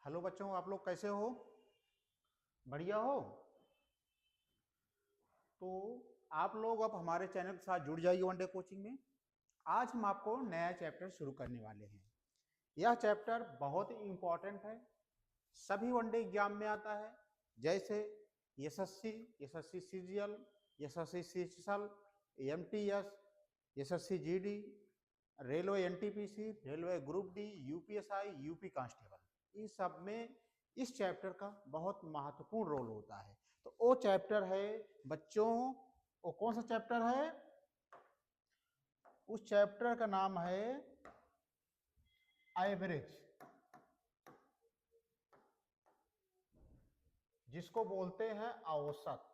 Hello बच्चों, आप लोग कैसे हो? बढ़िया हो? तो आप लोग अब हमारे चैनल के साथ जुड़ जाइए वनडे कोचिंग में। आज हम आपको नया चैप्टर शुरू करने वाले हैं। यह चैप्टर बहुत ही इम्पोर्टेंट है, सभी वनडे एग्जाम में आता है। जैसे SSC, SSC CGL, SSC CGL, MTS, SSC GD, railway NTPC, railway group D, UPSI, UP constable, इस सब में इस चैप्टर का बहुत महत्वपूर्ण रोल होता है। तो वो चैप्टर है बच्चों, वो कौन सा चैप्टर है? उस चैप्टर का नाम है एवरेज, जिसको बोलते हैं औसत।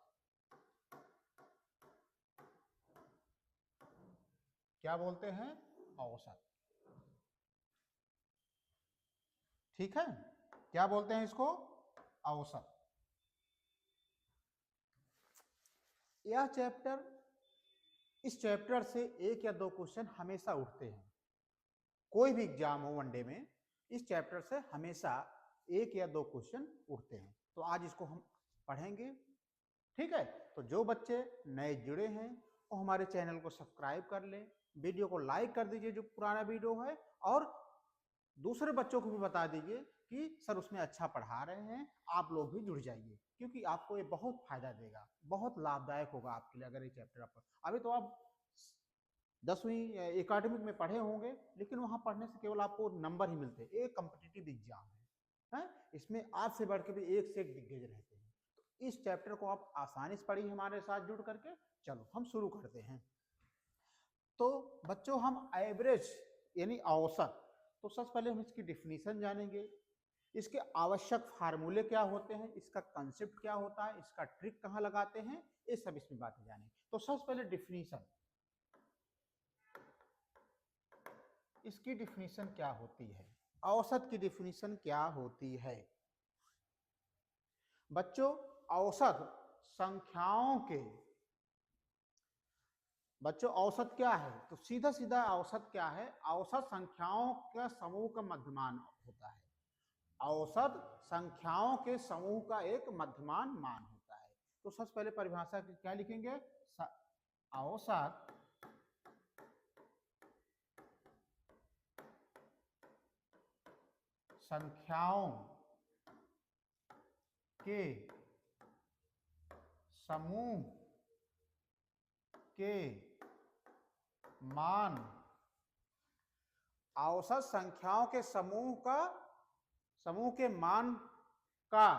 क्या बोलते हैं? औसत। ठीक है, क्या बोलते हैं इसको? औसत। यह चैप्टर, इस चैप्टर से एक या दो क्वेश्चन हमेशा उठते हैं। कोई भी एग्जाम हो वनडे में, इस चैप्टर से हमेशा एक या दो क्वेश्चन उठते हैं। तो आज इसको हम पढ़ेंगे। ठीक है, तो जो बच्चे नए जुड़े हैं वो हमारे चैनल को सब्सक्राइब कर लें, वीडियो को लाइक कर दीजिए जो पुराना वीडियो है, और दूसरे बच्चों को भी बता दीजिए कि सर उसमें अच्छा पढ़ा रहे हैं, आप लोग भी जुड़ जाइए, क्योंकि आपको ये बहुत फायदा देगा, बहुत लाभदायक होगा आपके लिए। अगर ये चैप्टर आप अभी तो आप 10वीं एकेडमिक में पढ़े होंगे, लेकिन वहां पढ़ने से केवल आपको नंबर ही मिलते हैं। एक कॉम्पिटिटिव एग्जाम है, इसमें आपसे बढ़ के भी एक से एक दिग्गज रहते हैं। तो इस चैप्टर को आप आसानी से पढ़िए हमारे साथ जुड़ करके। चलो हम शुरू करते हैं। तो बच्चों, हम एवरेज यानी औसत, तो सबसे पहले हम इसकी डिफिनीशन जानेंगे, इसके आवश्यक फार्मूले क्या होते हैं, इसका कंसेप्ट क्या होता है, इसका ट्रिक कहाँ लगाते हैं, ये सब इसमें बातें जानेंगे। तो सबसे पहले डिफिनीशन, इसकी डिफिनीशन क्या होती है, औसत की डिफिनीशन क्या होती है? बच्चों, औसत संख्याओं के, बच्चों औसत क्या है? तो सीधा सीधा औसत क्या है? औसत संख्याओं का समूह का मध्यमान होता है। औसत संख्याओं के समूह का एक मध्यमान मान होता है। तो सबसे पहले परिभाषा क्या लिखेंगे? औसत संख्याओं के समूह के मान, औसत संख्याओं के समूह के मान का,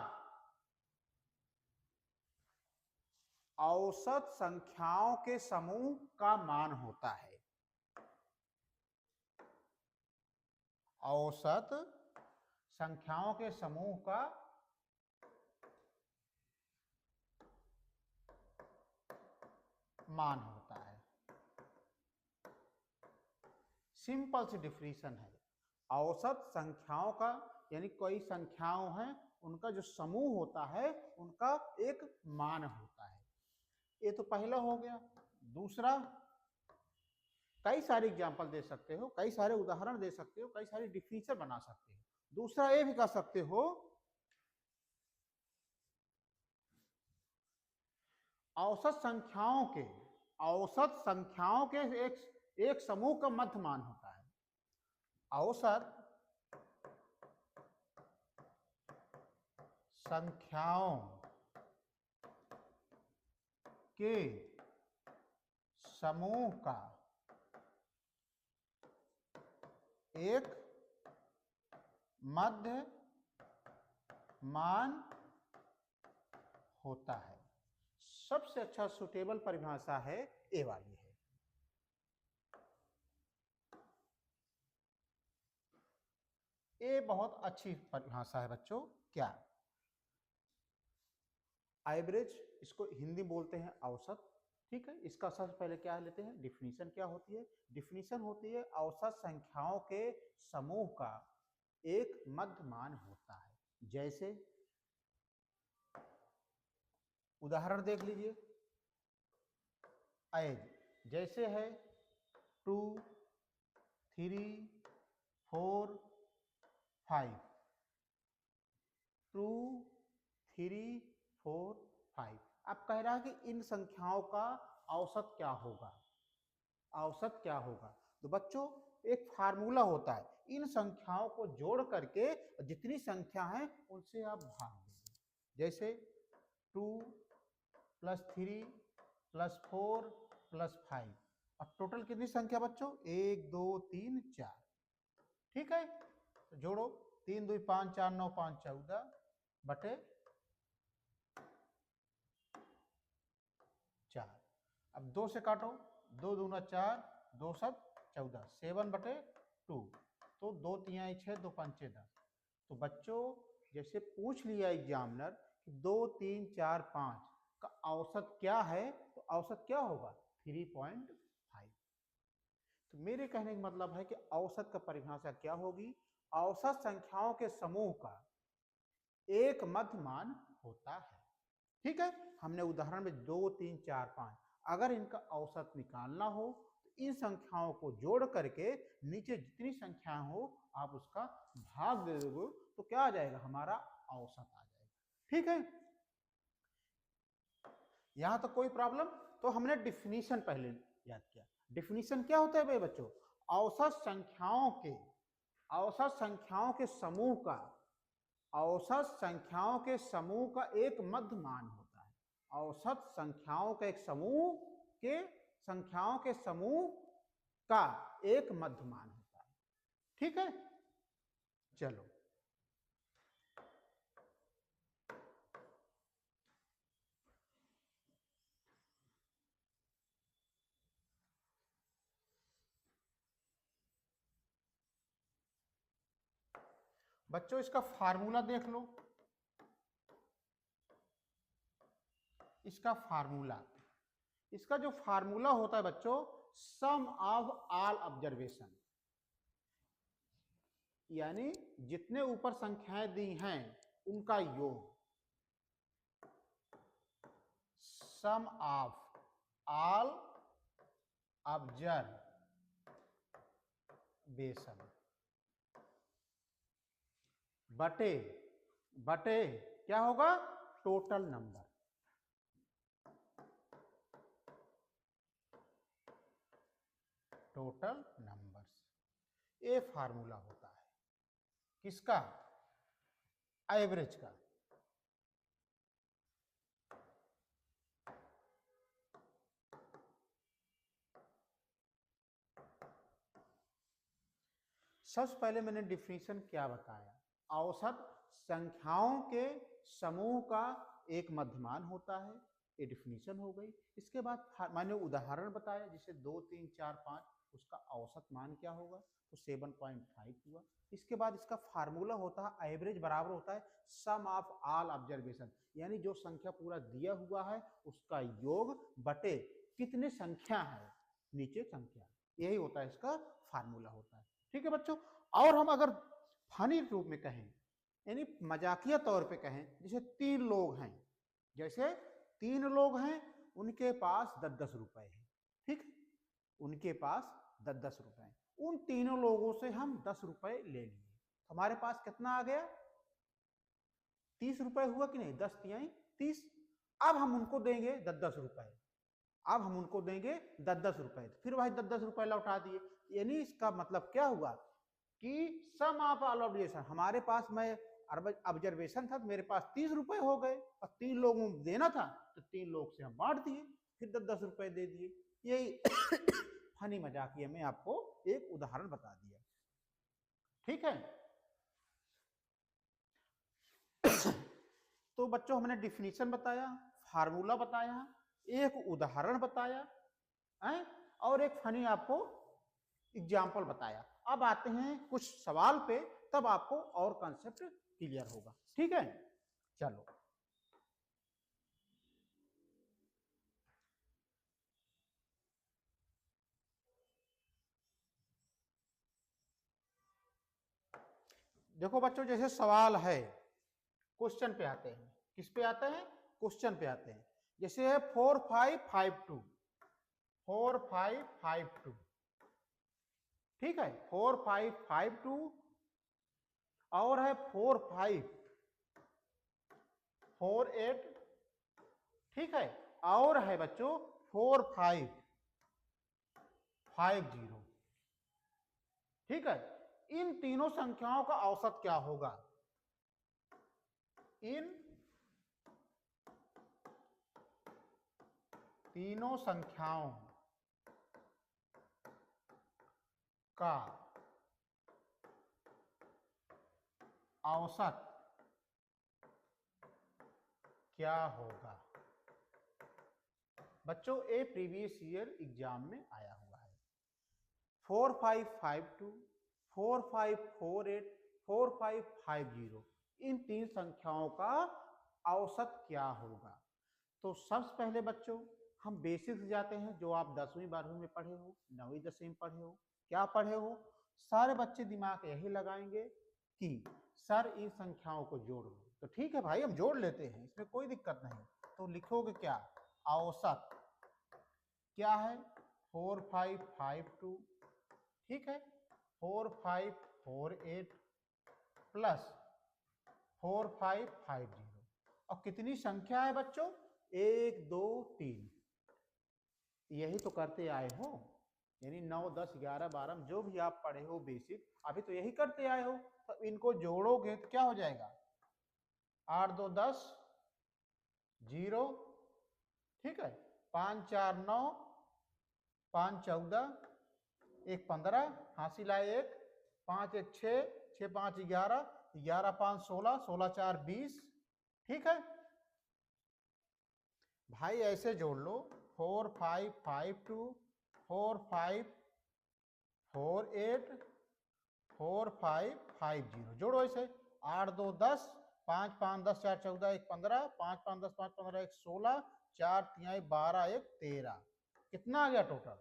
औसत संख्याओं के समूह का मान होता है। औसत संख्याओं के समूह का मान होता है। सिंपल सी डिफिनीशन है। औसत संख्याओं का यानी कोई संख्याओं हैं, उनका जो समूह होता है उनका एक मान होता है। ये तो पहला हो गया। दूसरा, कई सारे एग्जाम्पल दे सकते हो, कई सारे उदाहरण दे सकते हो, कई सारी डिफिनीशन बना सकते हो। दूसरा ये भी कर सकते हो, औसत संख्याओं के एक समूह का मध्य मान होता है। औसत संख्याओं के समूह का एक मध्य मान होता है। सबसे अच्छा सुटेबल परिभाषा है ए वाली है। ये बहुत अच्छी परिभाषा है बच्चों। क्या? एवरेज, इसको हिंदी बोलते हैं औसत। ठीक है, इसका सबसे पहले क्या लेते हैं, डिफिनीशन क्या होती है? डिफिनीशन होती है औसत संख्याओं के समूह का एक मध्य मान होता है। जैसे उदाहरण देख लीजिए, एज जैसे है 2, 3, 4, 5। 2 3 4 5। अब कह रहा है कि इन संख्याओं का औसत क्या होगा, औसत क्या होगा। तो बच्चों एक फार्मूला होता है, इन संख्याओं को जोड़ करके जितनी संख्या है उनसे आप भाग देंगे। जैसे 2 + 3 + 4 + 5, और टोटल कितनी संख्या बच्चों, 1 2 3 4। ठीक है, तो जोड़ो, 3 2 5 4 9 5 14 बटे 4। अब 2 से काटो, 2 दूना 4, 2 7 14, 7 बटे 2, तो 2 3 6 2 5 10। तो बच्चों जैसे पूछ लिया एग्जामिनर कि 2 3 4 5 का औसत क्या है, तो औसत क्या होगा 3.5। तो मेरे कहने का मतलब है कि औसत का परिभाषा क्या होगी, औसत संख्याओं के समूह का एक मध्य मान होता है। ठीक है, हमने उदाहरण में 2 3 4 5, अगर इनका औसत निकालना हो तो इन संख्याओं को जोड़ करके नीचे जितनी संख्या हो आप उसका भाग दे दोगे, तो क्या आ जाएगा, हमारा औसत आ जाएगा। ठीक है, यहां तक कोई प्रॉब्लम। तो हमने डिफिनीशन पहले याद किया। डिफिनीशन क्या होता है भाई बच्चों, औसत संख्याओं के समूह का, औसत संख्याओं के समूह का एक मध्य मान होता है। औसत संख्याओं का एक समूह के, संख्याओं के समूह का एक मध्य मान होता है। ठीक है, चलो बच्चों इसका फार्मूला देख लो। इसका फार्मूला, इसका जो फार्मूला होता है बच्चों, सम ऑफ ऑल ऑब्जर्वेशन, यानी जितने ऊपर संख्याएं दी हैं उनका योग, सम ऑफ ऑल ऑब्जर्वेशन बटे बटे क्या होगा, टोटल नंबर। टोटल नंबर्स, ये फार्मूला होता है किसका, एवरेज का। सबसे पहले मैंने डिफिनीशन क्या बताया, औसत संख्याओं के समूह का एक मध्यमान होता है, ये डिफिनीशन हो गई। इसके बाद मैंने उदाहरण बताया, जैसे 2 3 4 5, उसका औसत मान क्या होगा, तो 7.5 हुआ। इसके बाद इसका फार्मूला होता है, एवरेज बराबर होता है सम ऑफ ऑल ऑब्जर्वेशन, यानी जो संख्या पूरा दिया हुआ है उसका योग बटे कितने संख्या है नीचे संख्या, यही होता है, इसका फार्मूला होता है। ठीक है बच्चों, और हम अगर फनी रूप में कहें, यानी मजाकिया तौर पे कहें, जैसे 3 लोग हैं, जैसे 3 लोग हैं, उनके पास 10-10 रुपए है। ठीक, उनके पास 10-10 रुपए, उन तीनों लोगों से हम 10 रुपए ले लिए, हमारे पास कितना आ गया, 30 रुपए हुआ कि नहीं, 10 तिहाई 30। अब हम उनको देंगे 10-10 रुपए, अब हम उनको देंगे 10-10 रुपए, फिर भाई 10-10 रुपए लौटा दिए। यानी इसका मतलब क्या हुआ कि सम ऑफ ऑल ऑब्जर्वेशन, हमारे पास मैं ऑब्जर्वेशन था तो मेरे पास 30 रुपए हो गए, और 3 लोगों को देना था तो 3 लोग से हम बांट दिए, फिर 10-10 रुपए दे दिए। यही फनी मजाकिया में आपको एक उदाहरण बता दिया। ठीक है, तो बच्चों हमने डिफिनीशन बताया, फार्मूला बताया, एक उदाहरण बताया है, और एक फनी आपको एग्जाम्पल बताया। अब आते हैं कुछ सवाल पे, तब आपको और कॉन्सेप्ट क्लियर होगा। ठीक है, चलो देखो बच्चों, जैसे सवाल है, क्वेश्चन पे आते हैं, किस पे आते हैं, क्वेश्चन पे आते हैं। जैसे है 4552, 4552, ठीक है, 4552, और है 4552, 4 8, ठीक है, और है बच्चों 4 5 5 0, ठीक है। इन तीनों संख्याओं का औसत क्या होगा? इन तीनों संख्याओं का औसत क्या होगा? बच्चों ये प्रीवियस ईयर एग्जाम में आया हुआ है। 4 5 5 2, 4 5 4 8, 4 5 5 0, इन तीन संख्याओं का औसत क्या होगा? तो सबसे पहले बच्चों हम बेसिक्स जाते हैं, जो आप 10वीं 12वीं में पढ़े हो, 9वीं 10वीं में पढ़े हो। क्या पढ़े हो? सारे बच्चे दिमाग यही लगाएंगे कि सर इन संख्याओं को जोड़ लो। तो ठीक है भाई, हम जोड़ लेते हैं, इसमें कोई दिक्कत नहीं। तो लिखोगे क्या? औसत क्या है? 4 5 5 2, ठीक है, 4 5 4 8 प्लस 4 5 5 0। और कितनी संख्या है बच्चों? 1 2 3। यही तो करते आए हो, यानी 9 10 11 12 जो भी आप पढ़े हो बेसिक, अभी तो यही करते आए हो। तो इनको जोड़ोगे तो क्या हो जाएगा? 8 2 10 0, ठीक है, 5 4 9, 5 14, 1 15, हासिल आए 1, 5 1 6, 6 5 11, 11 5 16, 16 4 20, ठीक है भाई। ऐसे जोड़ लो 4 5 5 2, 4 5 4 8, 4 5 5 0, जोड़ो ऐसे। 8 2 10, 5 5 10 4 14 1 15, 5 5 10 5 15 1 16, 4 3 12 1 13। कितना आ गया टोटल?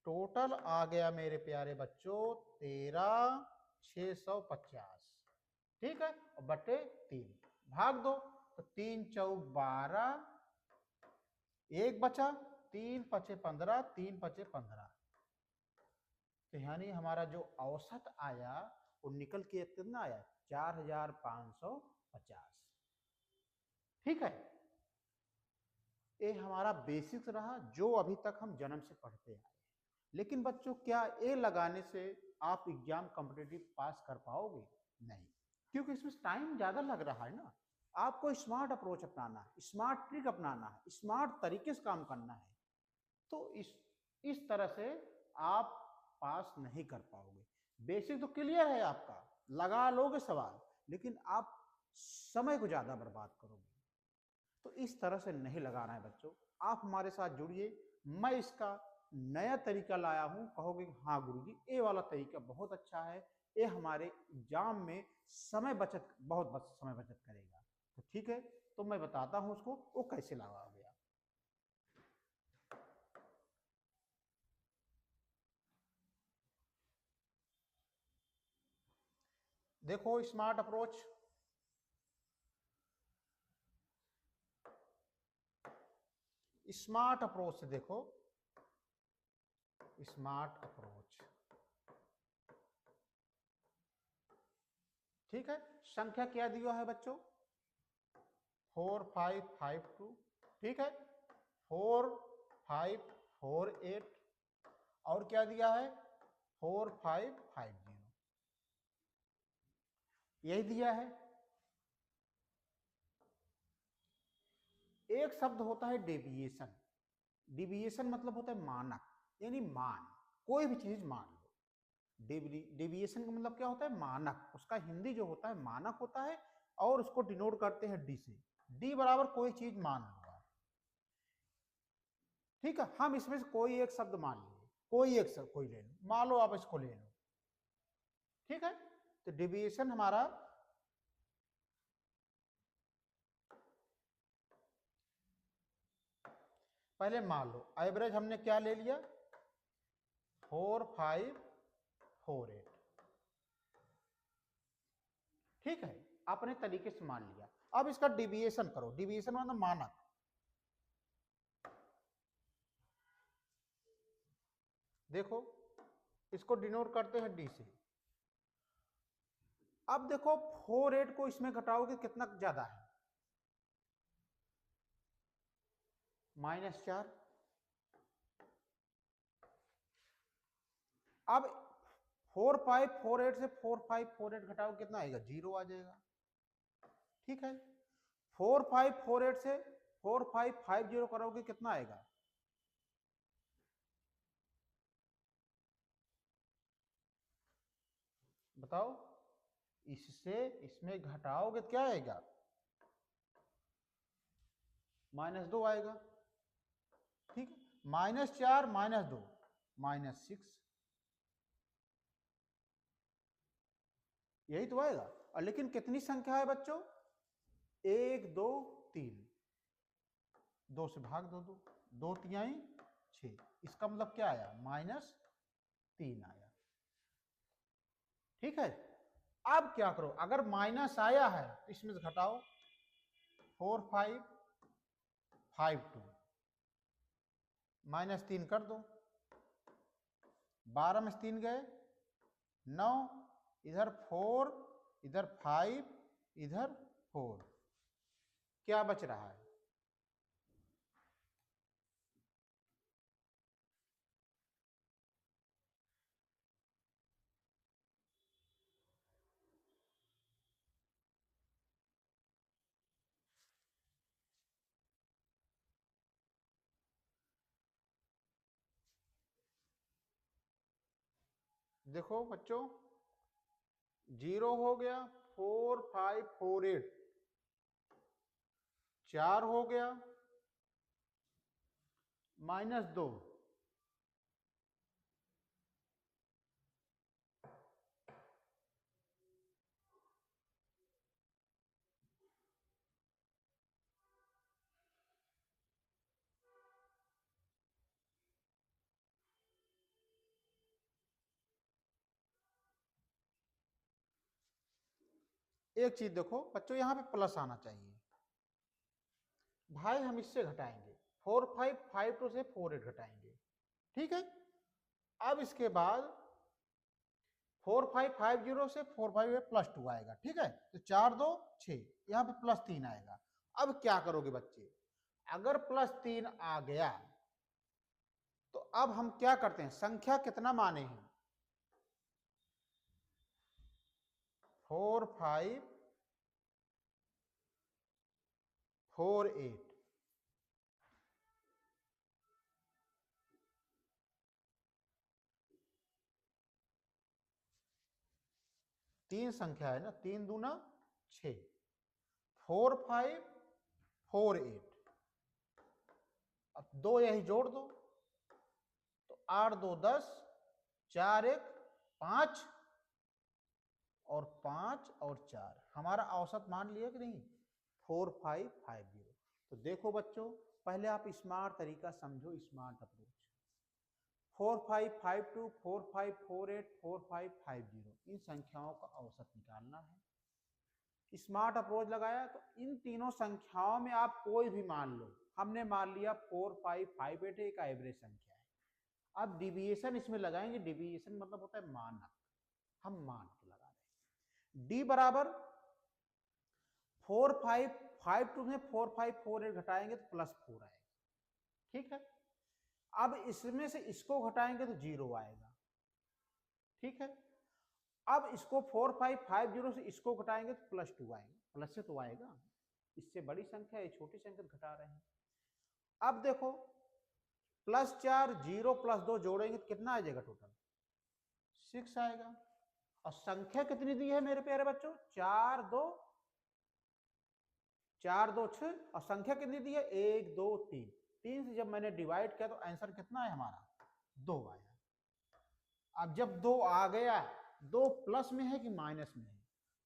टोटल आ गया मेरे प्यारे बच्चों 13,650, ठीक है, और बटे 3 भाग दो। तो 3 चौक 12, एक बचा, 3 पचे 15, 3 पचे 15। तो यानी हमारा जो औसत आया वो निकल के कितना आया? 4,550, ठीक है। ये हमारा बेसिक्स रहा, जो अभी तक हम जन्म से पढ़ते आए। लेकिन बच्चों क्या ये लगाने से आप एग्जाम कॉम्पिटिटिव पास कर पाओगे? नहीं, क्योंकि इसमें टाइम ज्यादा लग रहा है ना। आपको स्मार्ट अप्रोच अपनाना है, स्मार्ट ट्रिक अपनाना है, स्मार्ट तरीके से काम करना है। तो इस तरह से आप पास नहीं कर पाओगे। बेसिक तो क्लियर है आपका, लगा लोगे सवाल, लेकिन आप समय को ज्यादा बर्बाद करोगे। तो इस तरह से नहीं लगाना है बच्चों। आप हमारे साथ जुड़िए, मैं इसका नया तरीका लाया हूं। कहोगे हाँ गुरुजी ये वाला तरीका बहुत अच्छा है, ये हमारे एग्जाम में समय बचत, बहुत समय बचत करेगा। तो ठीक है, तो मैं बताता हूं उसको वो कैसे लगाओगे आप। देखो स्मार्ट अप्रोच, स्मार्ट अप्रोच से देखो, स्मार्ट अप्रोच, ठीक है। संख्या क्या दिया है बच्चों? 4 5 5 2, ठीक है, 4 5 4 8, और क्या दिया है? 4 5 5 0, यही दिया है। एक शब्द होता है डेविएशन। डेविएशन मतलब होता है मानक, यानी मान, कोई भी चीज मान लो। डेविएशन का मतलब क्या होता है? मानक। उसका हिंदी जो होता है मानक होता है, और उसको डिनोट करते हैं डी से। डी बराबर कोई चीज मान लो, ठीक है। हम इसमें से कोई एक शब्द मान लीजिए, कोई एक शब्द कोई ले लो, मान लो आप इसको ले लो, ठीक है। तो डेविएशन हमारा पहले मान लो, एवरेज हमने क्या ले लिया? 4 5 4 8, ठीक है, अपने तरीके से मान लिया। अब इसका डिविएशन करो, डिविएशन मतलब मानक। देखो इसको डिनोट करते हैं डी से। अब देखो 48 को इसमें घटाओगे कितना ज्यादा है, -4। अब 4548 से 4548 घटाओ कितना आएगा, 0 आ जाएगा। ठीक है, 4548 से 4550 करोगे कितना आएगा, बताओ। इससे इसमें घटाओगे क्या आएगा, -2 आएगा। ठीक है, -4 -2 -6, यही तो आएगा। और लेकिन कितनी संख्या है बच्चों, 1 2 3, 2 से भाग दो, 2 तिहाई 6, इसका मतलब क्या आया, -3 आया। ठीक है, अब क्या करो, अगर माइनस आया है तो इसमें से घटाओ, 4 5 5 2, -3 कर दो, 12 में से 3 गए 9, इधर 4, इधर 5, इधर 4, क्या बच रहा है, देखो बच्चों, 0 हो गया, 4 5 4 8, 4 हो गया, -2, एक चीज देखो बच्चों, यहां पे प्लस आना चाहिए भाई, हम इससे घटाएंगे, 4 5 5 2 से 4 8 घटाएंगे। ठीक है, अब इसके बाद 4 5 5 0 से 4 5 +2 आएगा। ठीक है, तो 4 2 6, यहाँ पे +3 आएगा। अब क्या करोगे बच्चे, अगर +3 आ गया तो अब हम क्या करते हैं, संख्या कितना माने हैं, 4 5 4 8, तीन संख्या है ना, 3 दूना 6, 4 5 4 8, अब 2 यही जोड़ दो, तो 8 2 10, 4 1 5, और 5 और 4, हमारा औसत मान लिया कि नहीं, 4 5 5 0। तो देखो बच्चों, पहले आप स्मार्ट तरीका समझो, स्मार्ट अप्रोच, 4 5 5 2 4 5 4 8 4 5 5 0, इन संख्याओं का औसत निकालना है। स्मार्ट अप्रोच लगाया तो इन तीनों संख्याओं में आप कोई भी मान लो, हमने मान लिया 4 5 5 8 एक एवरेज संख्या है। अब डिविएशन इसमें लगाएंगे, डिविएशन मतलब होता है मानक, हम मान के लगा रहे हैं। डी बराबर 4 5 5 2 में 4 5 4 8 घटाएंगे तो +4 आएगा। ठीक है, अब इसमें से इसको घटाएंगे तो 0 आएगा। ठीक है, अब इसको 4 5 5 0 से इसको घटाएंगे तो +2 आएगा, प्लस से तो आएगा, इससे बड़ी संख्या है, छोटी संख्या घटा रहे हैं। अब देखो +4 0 +2 जोड़ेंगे तो कितना आ जाएगा, टोटल 6 आएगा। और संख्या कितनी दी है मेरे प्यारे बच्चों, 4 2 6, और संख्या कितनी दी है, 1 2 3, 3 से जब मैंने डिवाइड किया तो आंसर कितना है हमारा, 2 आया। अब जब 2 आ गया, 2 प्लस में है कि माइनस में है,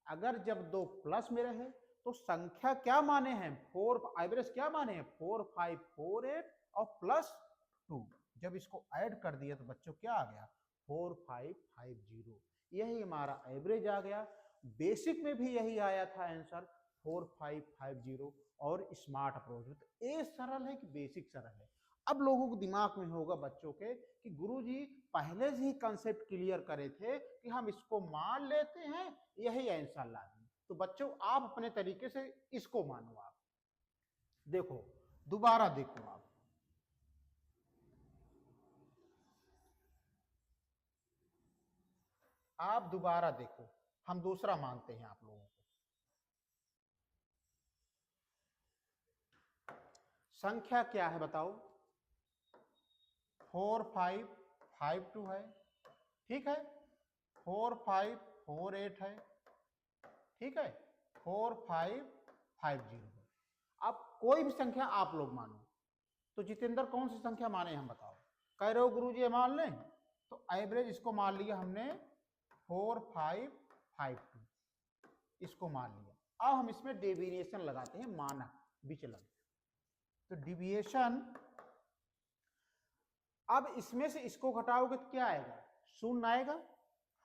अगर जब 2 प्लस में रहे तो संख्या क्या माने हैं, 4 एवरेज क्या माने हैं, 4 5 4 8 और +2, जब इसको ऐड कर दिया तो बच्चों क्या आ गया, 4 5 5 0, यही हमारा एवरेज आ गया। बेसिक में भी यही आया था आंसर, 4 5 5 0, और स्मार्ट अप्रोच में। तो ए सरल है कि बेसिक सरल है, अब लोगों को दिमाग में होगा बच्चों के कि गुरुजी पहले से ही कंसेप्ट क्लियर करे थे कि हम इसको मान लेते हैं, यही आंसर ला दें। तो बच्चों आप अपने तरीके से इसको मानो। आप देखो, दोबारा देखो, आप दोबारा देखो, हम दूसरा मानते हैं आप लोगों को। संख्या क्या है बताओ? 4 5 5 2 है, ठीक है। 4 5 4 8 है, ठीक है। 4 5 5 0 है। अब कोई भी संख्या आप लोग मानो। तो जितेंद्र कौन सी संख्या माने हम बताओ? कह रहे हो गुरुजी मान लें, तो एवरेज इसको मान लिया हमने 4 5 5 2, इसको मान लिया। अब हम इसमें डेविएशन लगाते हैं, मानक विचलन। तो डिविएशन, अब इसमें से इसको घटाओगे तो क्या आएगा? शून्य आएगा।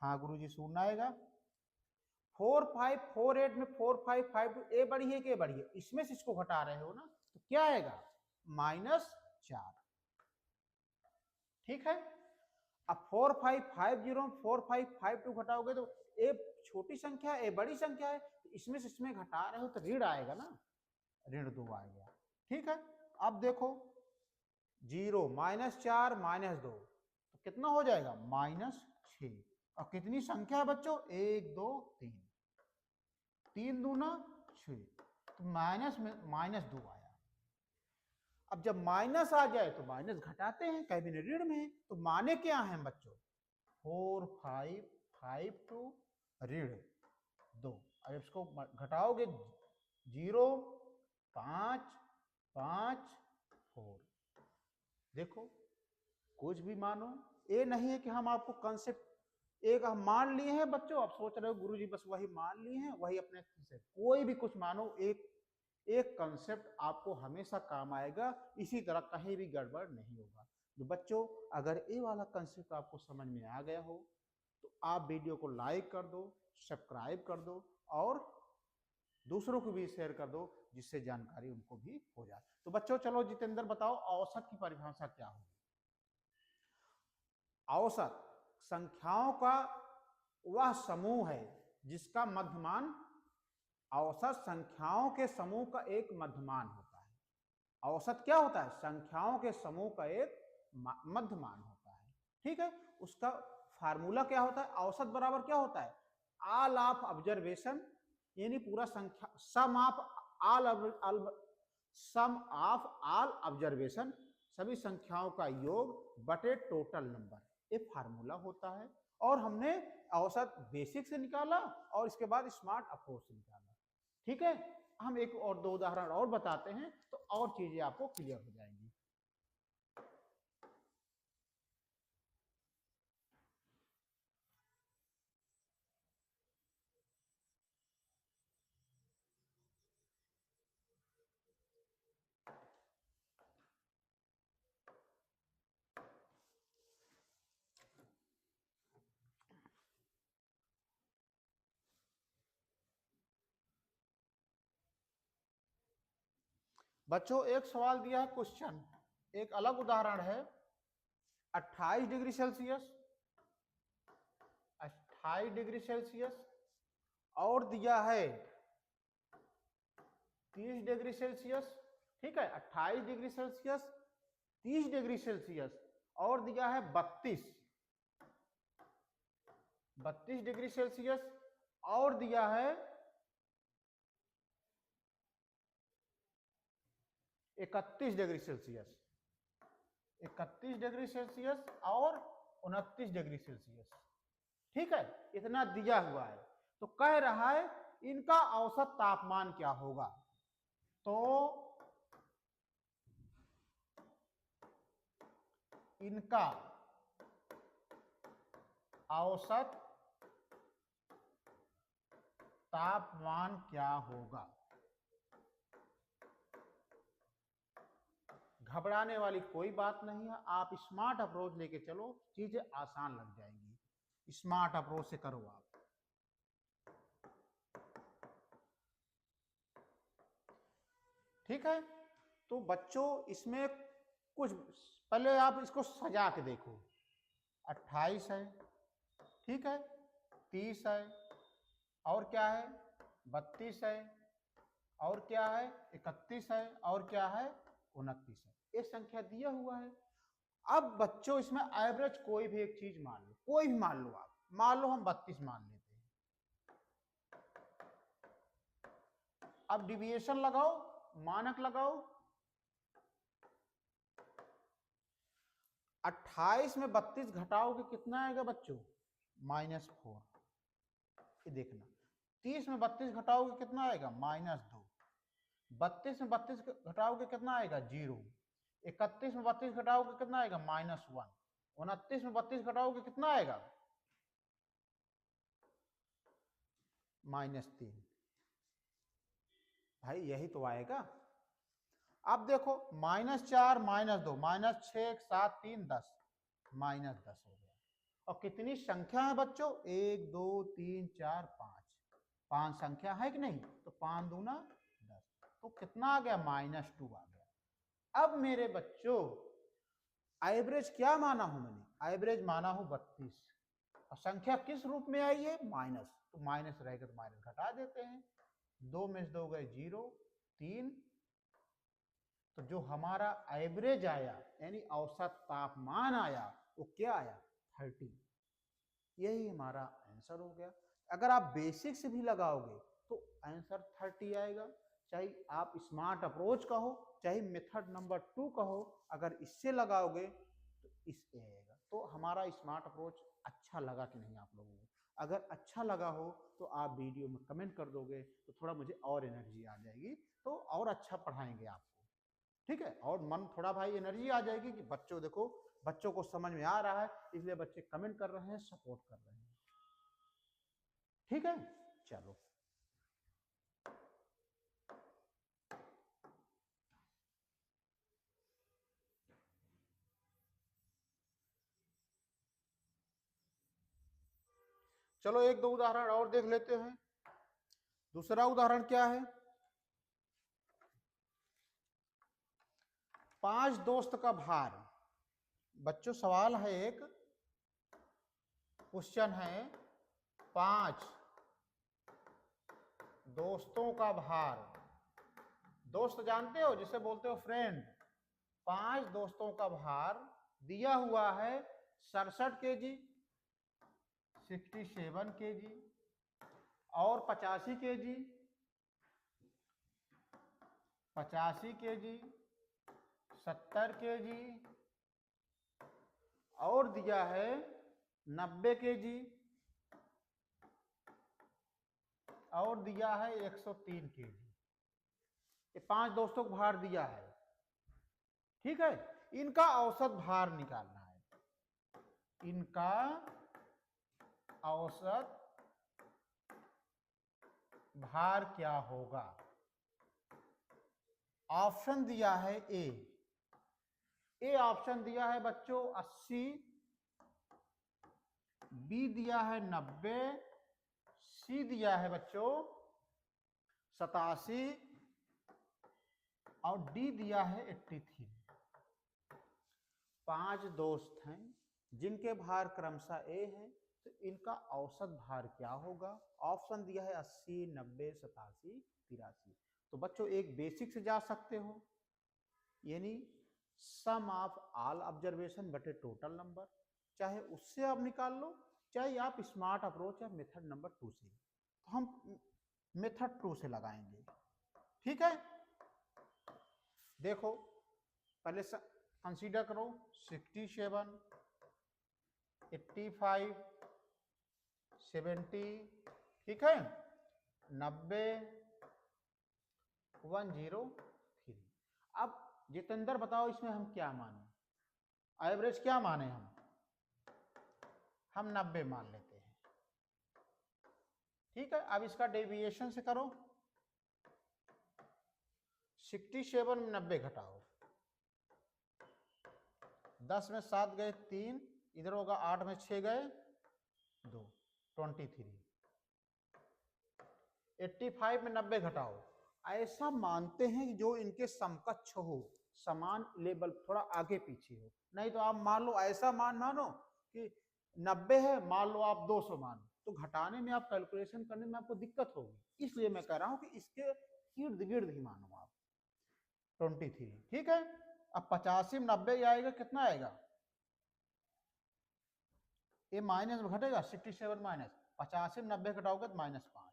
हाँ गुरुजी शून्य आएगा। 4 5 4 8 में 4 5 5 2, ए बड़ी है कि ए बड़ी है? इसमें से इसको घटा रहे हो ना, तो क्या आएगा? -4, ठीक है। अब 4 5 5 0 4 5 5 2 घटाओगे तो ए छोटी संख्या है, ए बड़ी संख्या है, तो इसमें से इसमें घटा रहे हो तो ऋण आएगा ना, ऋण 2 आ गया, ठीक है। अब देखो 0 -4 -2, तो कितना हो जाएगा? -6। और कितनी संख्या है बच्चों? 1 2 3, 3 दूना 6, तो माइनस में -2 आया। अब जब माइनस आ जाए तो माइनस घटाते हैं, कैबिनेट ऋण में है, तो माने क्या है बच्चों? 4 5 5 2 ऋण 2। अब इसको घटाओगे 0 5 5 4। देखो कुछ भी मानो, ये नहीं है कि हम आपको कंसेप्ट एक हम मान लिए हैं बच्चों, आप सोच रहे हो गुरुजी बस वही मान लिए हैं, वही अपने से कोई भी कुछ मानो, एक कंसेप्ट आपको हमेशा काम आएगा। इसी तरह कहीं भी गड़बड़ नहीं होगा। तो बच्चों अगर ये वाला कंसेप्ट आपको समझ में आ गया हो तो आप वीडियो को लाइक कर दो, सब्सक्राइब कर दो और दूसरों को भी शेयर कर दो, जिससे जानकारी उनको भी हो जाए। तो बच्चों चलो जितेंद्र बताओ औसत की परिभाषा क्या होगी? औसत संख्याओं का वह समूह है जिसका मध्यमान, औसत संख्याओं के समूह का एक मध्यमान होता है। औसत क्या होता है? संख्याओं के समूह का एक मध्यमान होता है, ठीक है। उसका फार्मूला क्या होता है? औसत बराबर क्या होता है? ऑल ऑफ ऑब्जर्वेशन, यानी पूरा संख्या, सम ऑफ ऑल ऑब्जर्वेशन, सभी संख्याओं का योग बटे टोटल नंबर, ये फार्मूला होता है। और हमने औसत बेसिक से निकाला और इसके बाद स्मार्ट अप्रोच से निकाला, ठीक है। हम एक और दो उदाहरण और बताते हैं तो और चीजें आपको क्लियर हो जाएंगी। बच्चों एक सवाल दिया है क्वेश्चन, एक अलग उदाहरण है। 28 डिग्री सेल्सियस, 28 डिग्री सेल्सियस और दिया है 30 डिग्री सेल्सियस, ठीक है। 28 डिग्री सेल्सियस, 30 डिग्री सेल्सियस और दिया है 32 डिग्री सेल्सियस और दिया है 31 डिग्री सेल्सियस, 31 डिग्री सेल्सियस और 29 डिग्री सेल्सियस, ठीक है। इतना दिया हुआ है तो कह रहा है इनका औसत तापमान क्या होगा? तो इनका औसत तापमान क्या होगा? घबराने वाली कोई बात नहीं है, आप स्मार्ट अप्रोच लेके चलो, चीजें आसान लग जाएंगी। स्मार्ट अप्रोच से करो आप। ठीक है, तो बच्चों इसमें कुछ पहले आप इसको सजा के देखो, 28 है, ठीक है, 30 है, और क्या है 32 है, और क्या है 31 है, और क्या है 29 है। ये संख्या दिया हुआ है। अब बच्चों इसमें एवरेज कोई भी एक चीज मान लो, कोई भी मान लो, आप मान लो हम 32 मान लेते हैं। अब डिविएशन लगाओ, मानक लगाओ। 28 में 32 घटाओगे कितना आएगा बच्चों, -4। ये देखना, 30 में 32 घटाओगे कितना आएगा, -2। 32 में 32 घटाओगे कितना आएगा, 0। 31 में 32 घटाओगे कितना आएगा, -1। 29 में 32 घटाओगे कितना आएगा, -3। भाई यही तो आएगा। अब देखो, -4 -2 -6 7 3 10, -10 हो गया। और कितनी संख्या है बच्चों, 1 2 3 4 5, 5 संख्या है कि नहीं, तो 5 दूना 10, तो कितना आ गया, -2 आ गया। अब मेरे बच्चों एवरेज क्या माना हूं मैंने, एवरेज माना हूं 32, और संख्या किस रूप में आई है, माइनस, तो माइनस रहेगा तो माइनस घटा देते हैं। 2 में से 2 गए 0, 3, तो जो हमारा एवरेज आया यानी औसत तापमान आया वो क्या आया, 30। यही हमारा आंसर हो गया। अगर आप बेसिक से भी लगाओगे तो आंसर 30 आएगा, चाहे आप स्मार्ट अप्रोच कहो चाहे मेथड नंबर 2 कहो, अगर इससे लगाओगे तो इससे आएगा। तो हमारा स्मार्ट अप्रोच अच्छा लगा कि नहीं आप लोगों को, अगर अच्छा लगा हो तो आप वीडियो में कमेंट कर दोगे तो थोड़ा मुझे और एनर्जी आ जाएगी, तो और अच्छा पढ़ाएंगे आपको, ठीक है। और मन थोड़ा भाई एनर्जी आ जाएगी कि बच्चों देखो बच्चों को समझ में आ रहा है, इसलिए बच्चे कमेंट कर रहे हैं, सपोर्ट कर रहे हैं, ठीक है। चलो चलो एक दो उदाहरण और देख लेते हैं। दूसरा उदाहरण क्या है, 5 दोस्त का भार। बच्चों सवाल है, एक क्वेश्चन है, 5 दोस्तों का भार। दोस्त जानते हो जिसे बोलते हो फ्रेंड। 5 दोस्तों का भार दिया हुआ है 67 kg, 67 kg, और 85 kg, 85 kg, 70 kg, और दिया है 90 kg, और दिया है 103 kg। ये 5 दोस्तों को भार दिया है, ठीक है। इनका औसत भार निकालना है, इनका औसत भार क्या होगा। ऑप्शन दिया है ए ऑप्शन दिया है बच्चों 80, बी दिया है 90, सी दिया है बच्चों 87, और डी दिया है 83। 5 दोस्त हैं जिनके भार क्रमशः ए है, तो इनका औसत भार क्या होगा। ऑप्शन दिया है 80, 90, 87, 83। तो बच्चों एक बेसिक से जा सकते हो, यानी सम ऑफ ऑल ऑब्जर्वेशन बटे टोटल नंबर, चाहे उससे आप निकाल लो, चाहे आप स्मार्ट अप्रोच या मेथड नंबर 2 से। तो हम मेथड 2 से लगाएंगे, ठीक है। देखो पहले कंसीडर करो 67, 85, 70, ठीक है, 90, 103। अब जितेंद्र बताओ इसमें हम क्या माने, एवरेज क्या माने हम 90 मान लेते हैं, ठीक है। अब इसका डेविएशन से करो, 67 में 90 घटाओ, 10 में 7 गए 3, इधर होगा 8 में 6 गए 2, 23। 85 में 90 घटाओ, ऐसा मानते हैं कि जो इनके समकक्ष हो, समान लेवल थोड़ा आगे पीछे हो। नहीं तो आप मान लो ऐसा मानो कि 90 है, मान लो आप 200 मानो, तो घटाने में आप कैलकुलेशन करने में आपको दिक्कत होगी। इसलिए मैं कह रहा हूं कि इसके इर्द गिर्द ही मानो आप 23। ठीक है, अब 85 में 90 आएगा, कितना आएगा? ये माइनस में घटेगा, 67 माइनस 85 में 90 घटाओगे तो -5।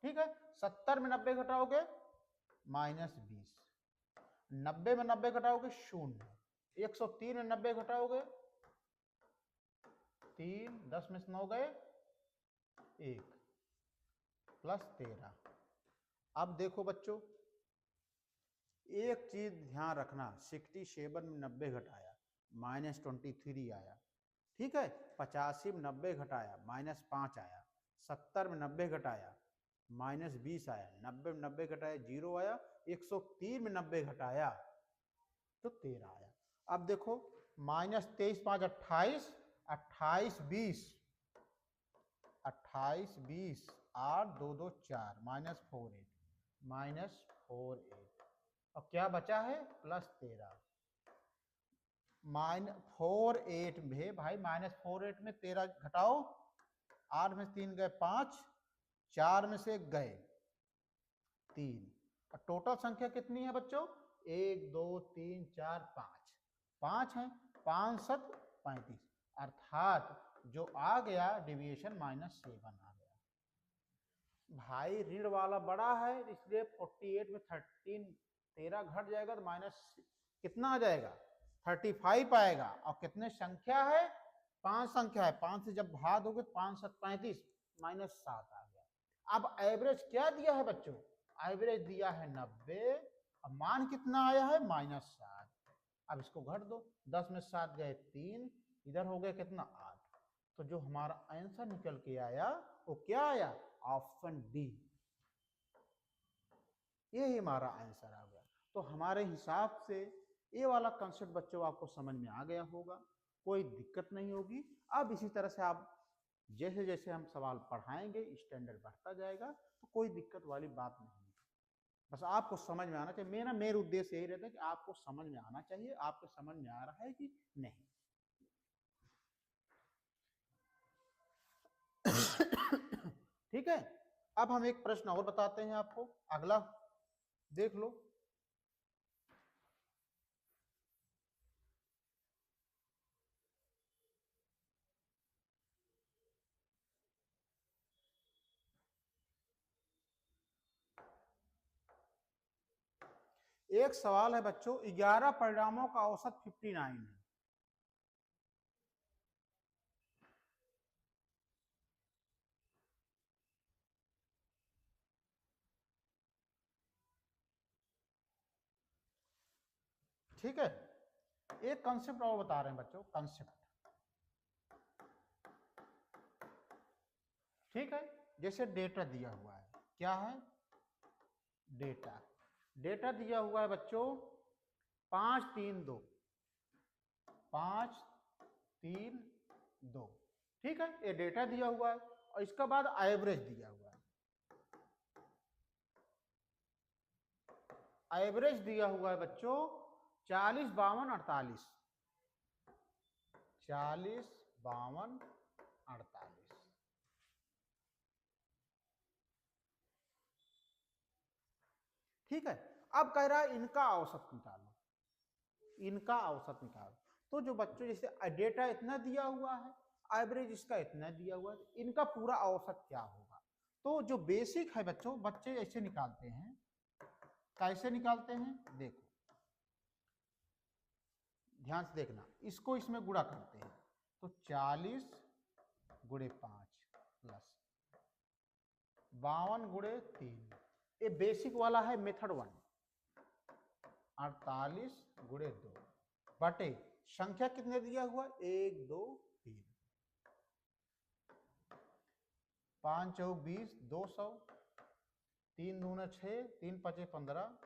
ठीक है, 70 में 90 घटाओगे -20, 90 में 90 घटाओगे 0, 103 में 90 घटाओगे 3, 10 में से 9 गए 1, प्लस 13। अब देखो बच्चों, एक चीज ध्यान रखना, 67 में 90 घटाया -23 आया। ठीक है, 85 में 90 घटाया -5 आया, 70 में 90 घटाया -20 आया, 90 में 90 घटाया 0 आया, 103 में 90 घटाया तो 13 आया। अब देखो -23 5 28, 28 20, 28 20 8 2 2 4 -48 और क्या बचा है +13। -48 में भाई -48 में 13 घटाओ, 8 में 3 गए 5, 4 में से गए 3, और टोटल संख्या कितनी है बच्चों? 1 2 3 4 5, 5 है, 5 7 35, अर्थात जो आ गया डिविएशन -7 आ गया। भाई ऋण वाला बड़ा है, इसलिए 48 में 13 घट जाएगा तो माइनस कितना आ जाएगा? 35 आएगा। और कितने संख्या है? 5 संख्या है, 5 से जब भाग दोगे 5 7 35, -7 आ गया। अब एवरेज क्या दिया है बच्चों? एवरेज दिया है 90, अब मान कितना आया है? -7। अब इसको घट दो, 10 में 7 गए 3, इधर हो गया कितना? 8। तो जो हमारा आंसर निकल के आया वो क्या आया? ऑप्शन डी, ये हमारा आंसर आ गया। तो हमारे हिसाब से ये वाला कंसेप्ट बच्चों आपको समझ में आ गया होगा, कोई दिक्कत नहीं होगी। अब इसी तरह से आप जैसे जैसे हम सवाल पढ़ाएंगे स्टैंडर्ड बढ़ता जाएगा, तो कोई दिक्कत वाली बात नहीं है। बस आपको समझ में आना चाहिए। मेरा उद्देश्य यही रहता है कि आपको समझ में आना चाहिए, आपको समझ में आ रहा है कि नहीं। ठीक है, अब हम एक प्रश्न और बताते हैं आपको, अगला देख लो। एक सवाल है बच्चों, 11 परिणामों का औसत 59 है। ठीक है, एक कंसेप्ट और बता रहे हैं बच्चों, कंसेप्ट। ठीक है, जैसे डेटा दिया हुआ है, क्या है? डेटा। डेटा दिया हुआ है बच्चों 5 3 2, 5 3 2। ठीक है, ये डेटा दिया हुआ है और इसका बाद एवरेज दिया हुआ है। एवरेज दिया हुआ है बच्चों 40 52 48, 40 52 48। ठीक है, अब कह रहा है इनका औसत निकालो, इनका औसत निकालो। तो जो बच्चों जैसे डेटा इतना दिया हुआ है, एवरेज इसका इतना दिया हुआ है, इनका पूरा औसत क्या होगा? तो जो बेसिक है बच्चों, बच्चे ऐसे निकालते हैं। कैसे निकालते हैं? देखो ध्यान से देखना, इसको इसमें गुणा करते हैं तो 40 गुणे 5 प्लस 52 गुणे 3, ये बेसिक वाला है मेथड 1। 48 गुणे 2 बटे संख्या कितने दिया हुआ? 1 2 3, 5 चौक 20, 200, 3 दूना 6, 3 पचे 15,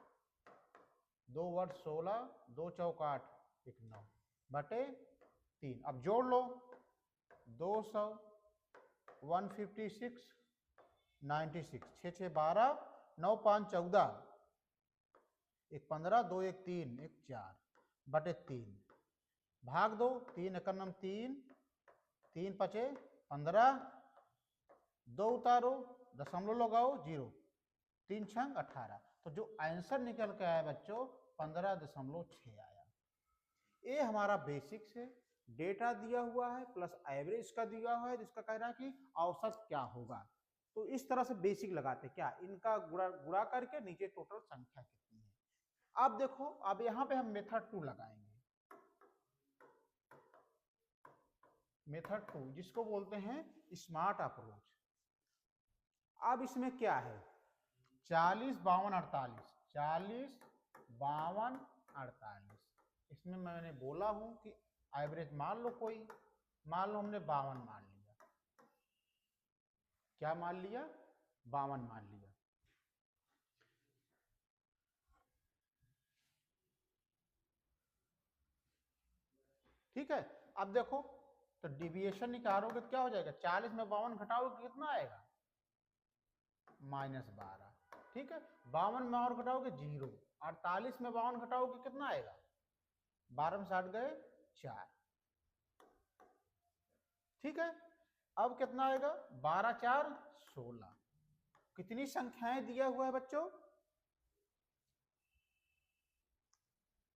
2 वर्ड 16, 2 चौक 8, 1 9 बटे 3। अब जोड़ लो, 200, 156, 96, 6 6 12, 9 5 14, 1 15, 2 1 3, 1 4, बटे 3 भाग दो, 3 एकम 3, 3 पचे 15, 2 उतारो, दशमलव लगाओ 0, 3 छंग 18। तो जो आंसर निकल के आया बच्चों 15.6 आया। ये हमारा बेसिक्स है, डेटा दिया हुआ है प्लस एवरेज का दिया हुआ है, जिसका कहना है कि औसत क्या होगा। तो इस तरह से बेसिक लगाते क्या, इनका गुणा करके नीचे टोटल संख्या कितनी है। अब देखो, अब यहाँ पे हम मेथड 2 लगाएंगे, मेथड 2 जिसको बोलते हैं स्मार्ट अप्रोच। अब इसमें क्या है, 40, 52, 48, 40, 52, 48, इसमें मैंने बोला हूं कि एवरेज मान लो कोई, मान लो हमने 52 मान लिया, क्या मान लिया, 52 मान लिया। ठीक है, अब देखो तो डिविएशन निकालोगे तो क्या हो जाएगा, 40 में 52 घटाओगे कितना आएगा, -12। ठीक है, 52 में और घटाओगे 0, 48 में 52 घटाओगे कितना आएगा, 12 में 60 गए 4। ठीक है, अब कितना आएगा, 12 4 16। कितनी संख्याएं दिया हुआ है बच्चों,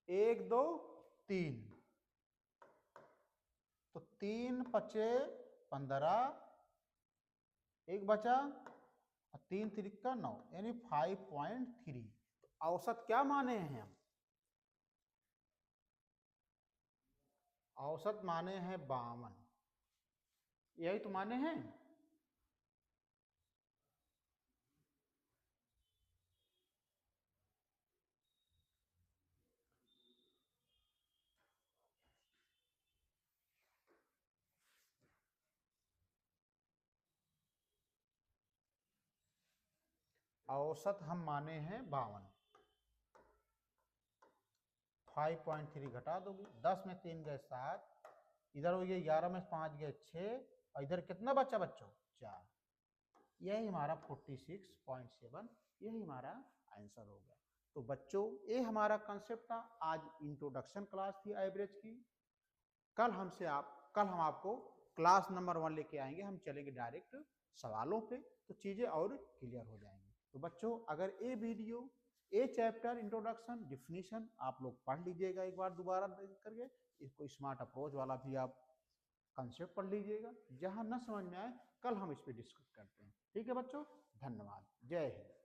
1 2 3, तो 3 पचे 15, एक बचा और 3 3 9, यानी 5.3। औसत क्या माने हैं हम, औसत माने हैं 52, यही तो माने हैं। औसत हम माने हैं 52, 5.3 घटा दोगे, 10 में 3 गए 7, इधर हो गया 11 में 5 गए 6, और इधर कितना बचा बच्चों 4, यही हमारा 46.7, यही हमारा आंसर हो गया। तो बच्चों ये हमारा कंसेप्ट था, आज इंट्रोडक्शन क्लास थी एवरेज की। कल हम आपको क्लास नंबर 1 लेके आएंगे, हम चलेंगे डायरेक्ट सवालों पे, तो चीजें और क्लियर हो जाएंगी। तो बच्चों अगर ये वीडियो, ये चैप्टर इंट्रोडक्शन डिफिनीशन आप लोग पढ़ लीजिएगा एक बार दोबारा करके, इसको स्मार्ट अप्रोच वाला भी आप कंसेप्ट पढ़ लीजिएगा, जहां न समझ में आए कल हम इस पर डिस्कस करते हैं। ठीक है बच्चों, धन्यवाद, जय हिंद।